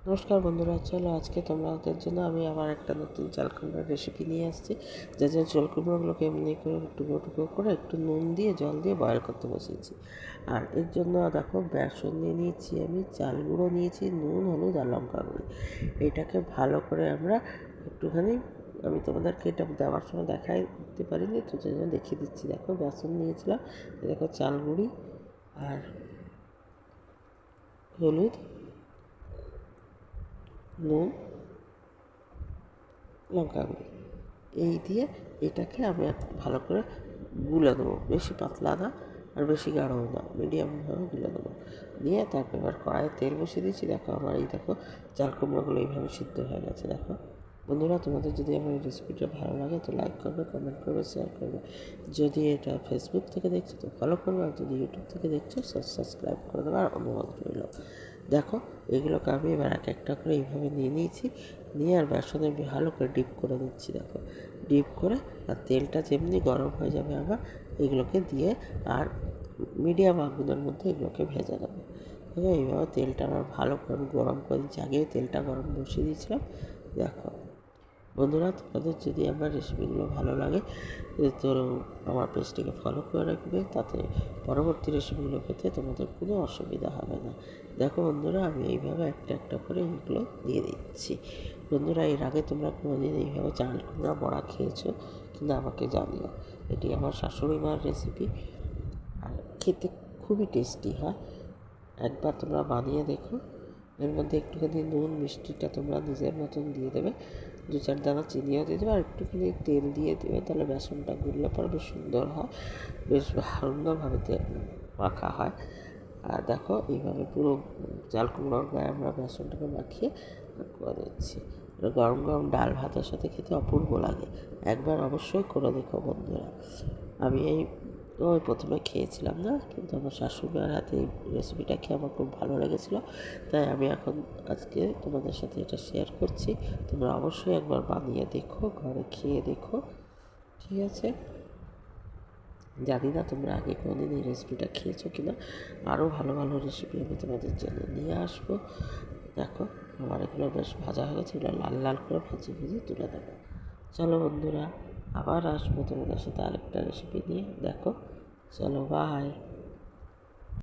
নমস্কার বন্ধুরা, চলো আজকে তোমাদের জন্য আমি আবার একটা নতুন চাল কুমড়োর রেসিপি নিয়ে আসছি। যে চাল কুমড়োগুলোকে এমনি করে টুকরো টুকরো করে একটু নুন দিয়ে জল দিয়ে বয়েল করতে বসিয়েছি। আর এর জন্য দেখো বেসন নিয়ে নিয়েছি, আমি চাল গুঁড়ো নিয়েছি, নুন, হলুদ আর লঙ্কা গুঁড়ি। এটাকে ভালো করে আমরা একটুখানি, আমি তোমাদেরকে এটা দেওয়ার সময় দেখাই দিতে পারিনি, তো জন্য দেখিয়ে দিচ্ছি। দেখো বেসন নিয়েছিলাম, দেখো চাল গুঁড়ি আর হলুদ, নুন, লঙ্কা গুঁড়ি এই দিয়ে এটাকে আমি ভালো করে গুলে দেবো। বেশি পাতলা না আর বেশি গাঢ়ও না, মিডিয়ামভাবে গুলে দেবো। দিয়ে তারপর এবার কড়াইয়ে তেল বসিয়ে দিয়েছি। দেখো আমার এই দেখো চাল কুমড়োগুলো এইভাবে সিদ্ধ হয়ে গেছে। দেখো বন্ধুরা, তোমাদের যদি আমার এই রেসিপিটা ভালো লাগে তো লাইক করবে, কমেন্ট করবে, শেয়ার করবে। যদি এটা ফেসবুক থেকে দেখছো তো ফলো করবে, আর যদি ইউটিউব থেকে দেখছো সাবস্ক্রাইব করে দেবে, আর অনুরোধ রইল। দেখো এগুলোকে আমি এবার এক একটা করে এইভাবে নিয়ে নিয়েছি, নিয়ে আর বেসনে ভালো করে ডিপ করে দিচ্ছি। দেখো ডিপ করে, আর তেলটা যেমনি গরম হয়ে যাবে আবার এগুলোকে দিয়ে আর মিডিয়াম আগুনের মধ্যে এগুলোকে ভেজে দেবো। এইভাবে তেলটা আমার ভালো করে গরম করে দিচ্ছি। আগেই তেলটা গরম বসিয়ে দিয়েছিলাম। দেখো বন্ধুরা, তোমাদের যদি আমার রেসিপিগুলো ভালো লাগে তো আমার পেজটিকে ফলো করে রাখবে, তাতে পরবর্তী রেসিপিগুলো পেতে তোমাদের কোনো অসুবিধা হবে না। দেখো বন্ধুরা, আমি এইভাবে একটা একটা করে এগুলো দিয়ে দিচ্ছি। বন্ধুরা, এর আগে তোমরা কোনোদিন এইভাবে চাল কুমড়া বড়া খেয়েছো কিনা আমাকে জানিও। এটি আমার শাশুড়ি মার রেসিপি, আর খেতে খুবই টেস্টি হয়। একবার তোমরা বানিয়ে দেখো। এর মধ্যে একটুখানি নুন মিষ্টিটা তোমরা নিজের মতন দিয়ে দেবে, 2-4 দানা চিনিও দিয়ে দেবে, আর একটুখানি তেল দিয়ে দেবে। তাহলে বেসনটা গুললে পরে বেশ সুন্দর হয়, বেশ সুন্দরভাবে মাখা হয়। আর দেখো এইভাবে পুরো চাল কুমড়োর গায়ে আমরা বেসনটাকে মাখিয়ে করে দিচ্ছি। গরম গরম ডাল ভাতের সাথে খেতে অপূর্ব লাগে। একবার অবশ্যই করে দেখো বন্ধুরা। আমি ওই প্রথমে খেয়েছিলাম না, কিন্তু আমার শাশুড়িমার হাতে এই রেসিপিটা খেয়ে আমার খুব ভালো লেগেছিলো, তাই আমি এখন আজকে তোমাদের সাথে এটা শেয়ার করছি। তোমরা অবশ্যই একবার বানিয়ে দেখো, ঘরে খেয়ে দেখো, ঠিক আছে? জানি না তোমরা আগে কোনোদিন এই রেসিপিটা খেয়েছো কিনা। আরও ভালো ভালো রেসিপি আমি তোমাদের জন্য নিয়ে আসবো। দেখো আমার এগুলো বেশ ভাজা হয়ে গেছে, এগুলো লাল লাল করে ভেজে ভেজে তুলে দেবো। চলো বন্ধুরা, আবার আসবো তোমাদের সাথে আরেকটা রেসিপি নিয়ে। দেখো, চলো, বাই।